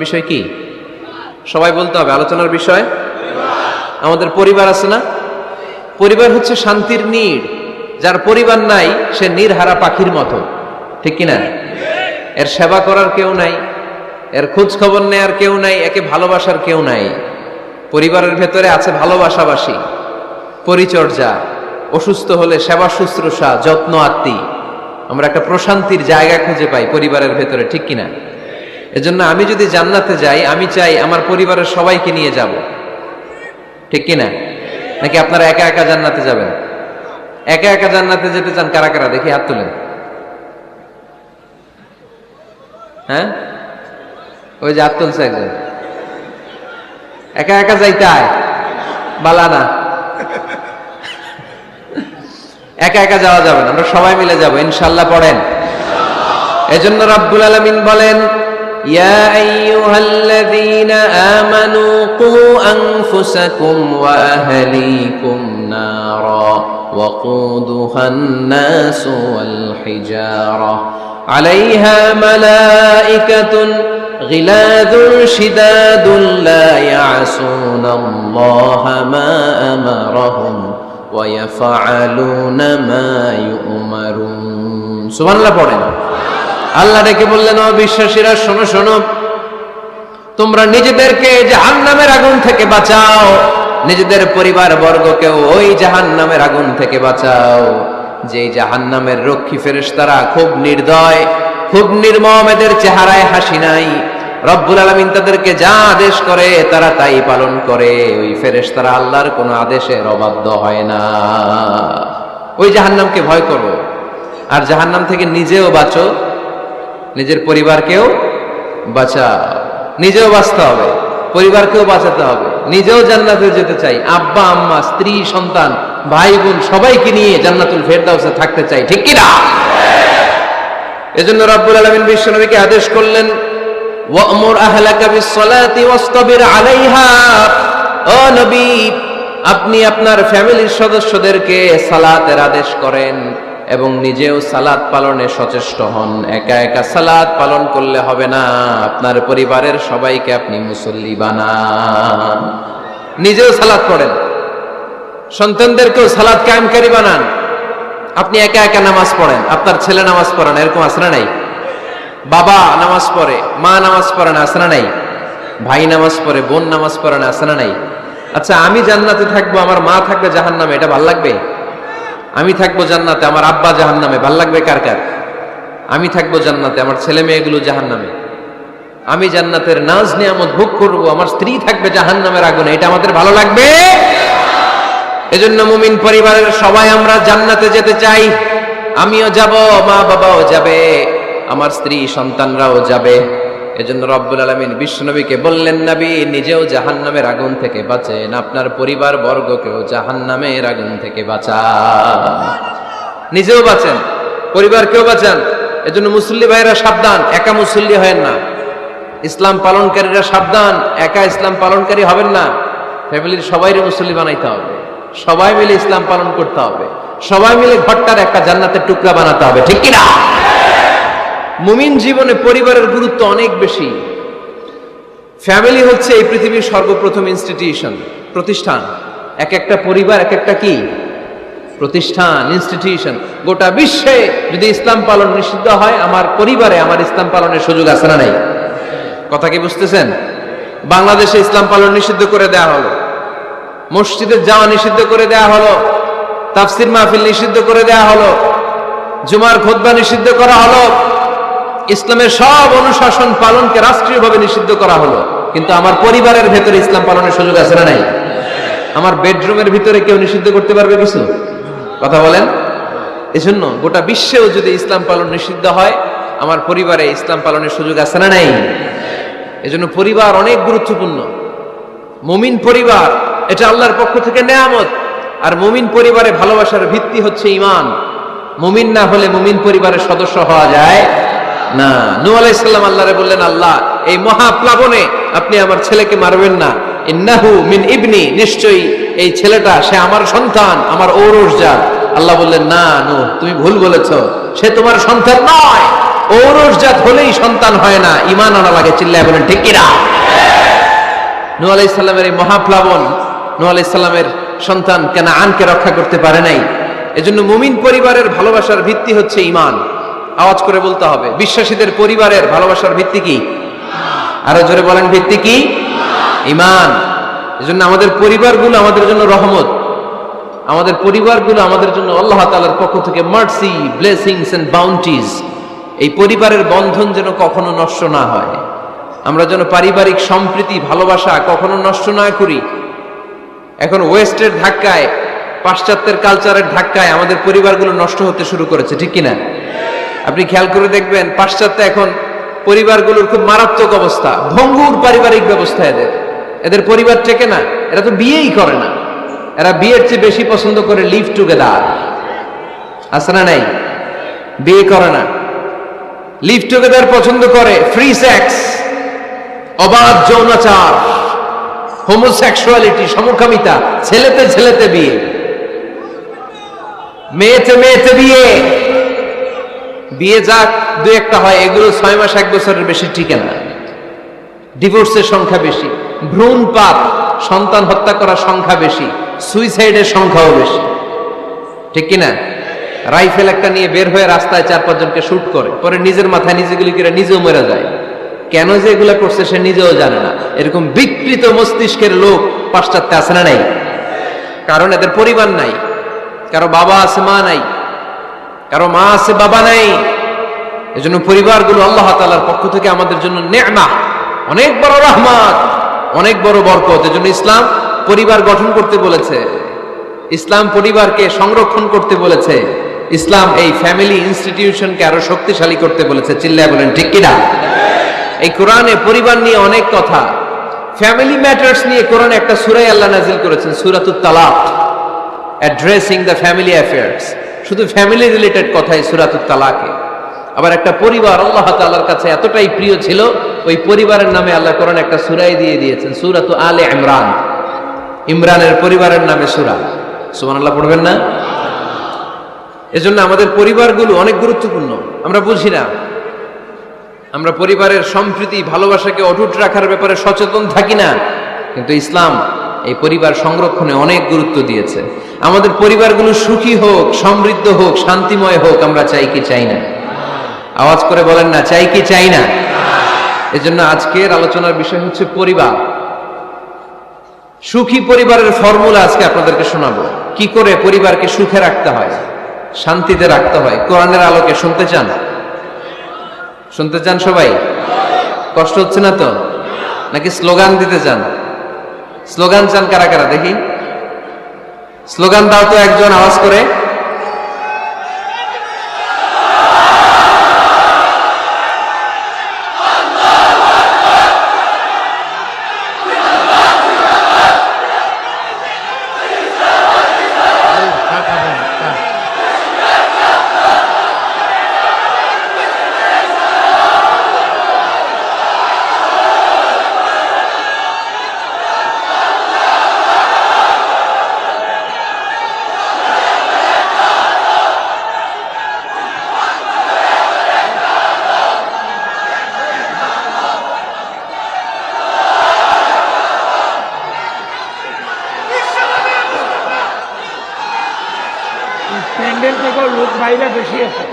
বিষয় কি সবাই বলতে হবে। আলোচনার বিষয় আমাদের পরিবার আছে না? পরিবার হচ্ছে শান্তির নীড়। যার পরিবার নাই সে নীড়হারা পাখির মতো, ঠিক কিনা? এর সেবা করার কেউ নাই, এর খোঁজ খবর নেয়ার কেউ নাই, একে ভালোবাসার কেউ নাই। পরিবারের ভেতরে আছে ভালোবাসাবাসী, পরিচর্যা, অসুস্থ হলে সেবা শুশ্রূষা, যত্ন আত্মি। আমরা একটা প্রশান্তির জায়গা খুঁজে পাই পরিবারের ভেতরে, ঠিক কিনা? এজন্য আমি যদি জান্নাতে যাই, আমি চাই আমার পরিবারের সবাইকে নিয়ে যাব, ঠিক কিনা? নাকি আপনারা একা একা জান্নাতে যাবেন? একা একা জান্নাতে যেতে চান কারা কারা? দেখি হাত তুলেন। হ্যাঁ, ওই যে হাত তুলছে একজন। একা একা যাইতে আয় বালা না, একা একা যাওয়া যাবে না, আমরা সবাই মিলে যাব ইনশাআল্লাহ। পড়েন। এজন্য রব্বুল আলামিন বলেন, ইয়া আইয়ুহাল্লাযীনা আমানু কু আনফুসাকুম ওয়া আহলিকুম নারা ওয়াকুদুহান নাসু ওয়াল হিজারা আলাইহা মালাইকাতুন গিলাযুন শিদাদুন লা ইয়াসুনাল্লাহা মা আমারাহুম ওয়া ইয়াফআলুনা মা ইউমারুন। সুবহানাল্লাহ পড়েন। আল্লাহ ডেকে বললেন, ও বিশ্বাসীরা শোনো শোনো, তোমরা নিজেদেরকে জাহান্নামের আগুন থেকে বাঁচাও, নিজেদের পরিবার বর্গকেও ওই জাহান্নামের আগুন থেকে বাঁচাও। যে জাহান্নামের রক্ষী ফেরেশতারা খুব নির্দয়, খুব নির্মম, এদের চেহারায় হাসি নাই। রব্বুল আলামিন তাদেরকে যা আদেশ করে তারা তাই পালন করে। ওই ফেরেশতারা আল্লাহর কোনো আদেশের অবাধ্য হয় না। ওই জাহান্নামকে ভয় করো, আর জাহান্নাম থেকে নিজেও বাঁচো, নিজের পরিবারকেও বাঁচাও। নিজেও বাঁচতে হবে, পরিবারকেও বাঁচাতে হবে। নিজেও জান্নাতে যেতে চাই, আব্বা আম্মা স্ত্রী সন্তান ভাই বোন সবাইকে নিয়ে জান্নাতুল ফেরদাউসে থাকতে চাই, ঠিক কি না? এজন্য রব্বুল আলামিন বিশ্বনবীকে আদেশ করলেন, ওয়া'মুর আহলাকা বিস-সালাতি ওয়াসতাবির আলাইহা। ও নবী, আপনি আপনার ফ্যামিলির সদস্যদেরকে সালাতের আদেশ করেন এবং নিজেও সালাত পালনে সচেষ্ট হন। একা একা সালাত পালন করলে হবে না, আপনার পরিবারের সবাইকে আপনি মুসল্লি বানান। নিজেও সালাত পড়েন, সন্তানদেরকেও সালাত কায়েমকারী বানান। আপনি একা একা নামাজ পড়েন, আপনার ছেলে নামাজ পড়েন, এরকম আছে না নাই? বাবা নামাজ পড়ে, মা নামাজ পড়ে না, আছে না নাই? ভাই নামাজ পড়ে, বোন নামাজ পড়ে না, আছে না নাই? আচ্ছা, আমি জান্নাতে থাকবো, আমার মা থাকবে জাহান্নামে, এটা ভাল লাগবে? আমি থাকবো জান্নাতে, আমার আব্বা জাহান্নামে, ভাল লাগবে কার কার? আমি থাকবো জান্নাতে, আমার ছেলে মেয়েগুলো জাহান্নামে। আমি জান্নাতের নাজ নিয়ামত ভোগ করবো, আমার স্ত্রী থাকবে জাহান্নামের আগুনে, এটা আমাদের ভালো লাগবে? এজন্য মুমিন পরিবারের সবাই আমরা জান্নাতে যেতে চাই। আমিও যাব, মা বাবাও যাবে, আমার স্ত্রী সন্তানরাও যাবে। এজন্য রব্বুল আলামিন বিশ্বনবীকে বললেন, নবী নিজেও জাহান্নামের আগুন থেকে বাঁচেন, আপনার পরিবার বর্গকেও জাহান্নামের আগুন থেকে বাঁচান। নিজেও বাঁচেন, পরিবারকেও বাঁচান। এজন্য মুসল্লি ভাইরা সাবধান, একা মুসল্লি হয়েন না। ইসলাম পালনকারীরা সাবধান, একা ইসলাম পালনকারী হবেন না। ফ্যামিলির সবাইরে মুসল্লি বানাইতে হবে, সবাই মিলে ইসলাম পালন করতে হবে, সবাই মিলে ঘরটার একটা জান্নাতের টুকরা বানাতে হবে, ঠিক কিনা? মুমিন জীবনে পরিবারের গুরুত্ব অনেক বেশি। ফ্যামিলি হচ্ছে এই পৃথিবীর সর্বপ্রথম ইনস্টিটিউশন, প্রতিষ্ঠান। এক একটা পরিবার এক একটা কি প্রতিষ্ঠান, ইনস্টিটিউশন। গোটা বিশ্বে যদি ইসলাম পালন নিষিদ্ধ হয়, আমার পরিবারে আমার ইসলাম পালনের সুযোগ আছে না নাই? কথা কি বুঝতেছেন? বাংলাদেশে ইসলাম পালন নিষিদ্ধ করে দেয়া হলো, মসজিদে যাওয়া নিষিদ্ধ করে দেয়া হলো, তাফসির মাহফিল নিষিদ্ধ করে দেয়া হলো, জুমার খুতবা নিষিদ্ধ করা হলো, ইসলামের সব অনুশাসন পালনকে রাষ্ট্রীয়ভাবে নিষিদ্ধ করা হলো। কিন্তু আমার পরিবারের ভেতরে ইসলাম পালনের সুযোগ আছে না নাই? আমার বেডরুমের ভিতরে কেউ নিষিদ্ধ করতে পারবে কিছু? কথা বলেন। এজন্য গোটা বিশ্বেও যদি ইসলাম পালন নিষিদ্ধ হয়, আমার পরিবারে ইসলাম পালনের সুযোগ আছে না নাই? এজন্য পরিবার অনেক গুরুত্বপূর্ণ। মুমিন পরিবার এটা আল্লাহর পক্ষ থেকে নেয়ামত। আর মুমিন পরিবারে ভালোবাসার ভিত্তি হচ্ছে ঈমান। মুমিন না হলে মুমিন পরিবারের সদস্য হওয়া যায় না। নূহ আলাইহিস সালাম আল্লাহরে বললেন, আল্লাহ এই মহাপ্লাবনে আপনি আমার ছেলেকে মারবেন না। ইন্নাহু মিন ইবনি, নিশ্চয়ই এই ছেলেটা সে আমার সন্তান, আমার ঔরসজাত। আল্লাহ বললেন, না নূহ, তুমি ভুল বলেছো, সে তোমার সন্তান নয়, ঔরসজাত হলেই সন্তান হয় না, ঈমান আনা লাগে। চিল্লায় বলেন ঠিক কিনা? নূহ আলাইহিস সালামের এই মহাপ্লাবন, নূহ আলাইহিস সালামের সন্তান কানাআনকে রক্ষা করতে পারে নাই। এজন্য মুমিন পরিবারের ভালোবাসার ভিত্তি হচ্ছে ঈমান। আওয়াজ করে বলতে হবে, বিশ্বাসীদের পরিবারের ভালোবাসার ভিত্তি কি? আরো জোরে বলেন, ভিত্তি কি? ঈমান। এজন্য আমাদের পরিবারগুলো আমাদের জন্য রহমত, আমাদের পরিবারগুলো আমাদের জন্য আল্লাহ তাআলার পক্ষ থেকে মার্সি, ব্লেসিংস এন্ড বাউন্টিজ। এই পরিবারের বন্ধন যেন কখনো নষ্ট না হয়, আমরা যেন পারিবারিক সম্প্রীতি ভালোবাসা কখনো নষ্ট না করি। এখন ওয়েস্টের ধাক্কায়, পাশ্চাত্যের কালচারের ধাক্কায় আমাদের পরিবারগুলো নষ্ট হতে শুরু করেছে, ঠিক কিনা? আপনি খেয়াল করে দেখবেন, পাশ্চাত্যে এখন পরিবারগুলোর খুব মারাত্মক অবস্থা, ভঙ্গুর পারিবারিক ব্যবস্থা। এদের পরিবার টেকে না, এরা তো বিয়েই করে না। এরা বিয়ের চেয়ে বেশি পছন্দ করে লিভ টুগেদার। আছে না নাই? বিয়ে করে না, লিভ টুগেদার পছন্দ করে। ফ্রি সেক্স, অবাধ যৌনাচার, হোমোসেক্সুয়ালিটি, সমকামিতা, ছেলেতে ছেলেতে বিয়ে, মেয়েতে মেয়েতে বিয়ে। বিয়ে যাক দু একটা হয়, এগুলো 6 মাস 1 বছরের বেশি টিকে না। ডিভোর্সের সংখ্যা বেশি, ভ্রূণপাত, সন্তান হত্যা করার সংখ্যা বেশি, সুইসাইডের সংখ্যাও বেশি, ঠিক কিনা? রাইফেল একটা নিয়ে বের হয়ে রাস্তায় 4-5 জনকে শুট করে, পরে নিজের মাথায় নিজে গুলি করে নিজেও মরে যায়। কেন যে এগুলা করছে সে নিজেও জানে না। এরকম বিকৃত মস্তিষ্কের লোক পাশ্চাত্যে আছে না নাই? কারণ এদের পরিবার নাই, কারো বাবা আছে মা নাই, কারো মা আছে বাবা নাই। এজন্য পরিবারগুলো আল্লাহ তাআলার পক্ষ থেকে আমাদের জন্য নেয়ামা, অনেক বড় রহমত, অনেক বড় বরকত। এজন্য ইসলাম পরিবার গঠন করতে বলেছে, ইসলাম পরিবারকে সংরক্ষণ করতে বলেছে, ইসলাম এই ফ্যামিলি ইনস্টিটিউশনকে আরো শক্তিশালী করতে বলেছে। চিল্লায় বলেন ঠিক কিনা? এই কোরআনে পরিবার নিয়ে অনেক কথা, ফ্যামিলি ম্যাটার্স নিয়ে কোরআনে একটা সূরা আল্লাহ নাজিল করেছেন, সূরাতুত তালাক, অ্যাড্রেসিং দ্য ফ্যামিলি অ্যাফেয়ার্স। শুধু ফ্যামিলি রিলেটেড কথাই সূরাতুত তালাকে। আবার একটা পরিবার আল্লাহ তাআলার কাছে এতটাই প্রিয় ছিল, ওই পরিবারের নামে আল্লাহ কোরআনে একটা সূরাই দিয়ে দিয়েছেন, সূরাতু আলে ইমরান। ইমরানের পরিবারের নামে সূরা। সুবহানাল্লাহ পড়বেন না? এজন্য আমাদের পরিবারগুলো অনেক গুরুত্বপূর্ণ। আমরা বুঝি না, আমরা পরিবারের সম্প্রীতি ভালোবাসাকে অটুট রাখার ব্যাপারে সচেতন থাকি না, কিন্তু ইসলাম এই পরিবার সংরক্ষণে অনেক গুরুত্ব দিয়েছে। আমাদের পরিবারগুলো সুখী হোক, সমৃদ্ধ হোক, শান্তিময় হোক, আমরা চাই কি চাই না? আওয়াজ করে বলেন না, চাই কি চাই না? এজন্য আজকের আলোচনার বিষয় হচ্ছে পরিবার। সুখী পরিবারের ফর্মুলা আজকে আপনাদেরকে শোনাবো, কি করে পরিবারকে সুখে রাখতে হয়, শান্তিতে রাখতে হয়। কোরআনের আলোকে শুনতে চান? শুনতে চান সবাই? কষ্ট হচ্ছে না তো? নাকি স্লোগান দিতে চান? স্লোগান চান কারা কারা দেখি? স্লোগান দাও তো একজন, আওয়াজ করে। প্যান্ডেল থেকে লোক বাইরে বেশি আছে।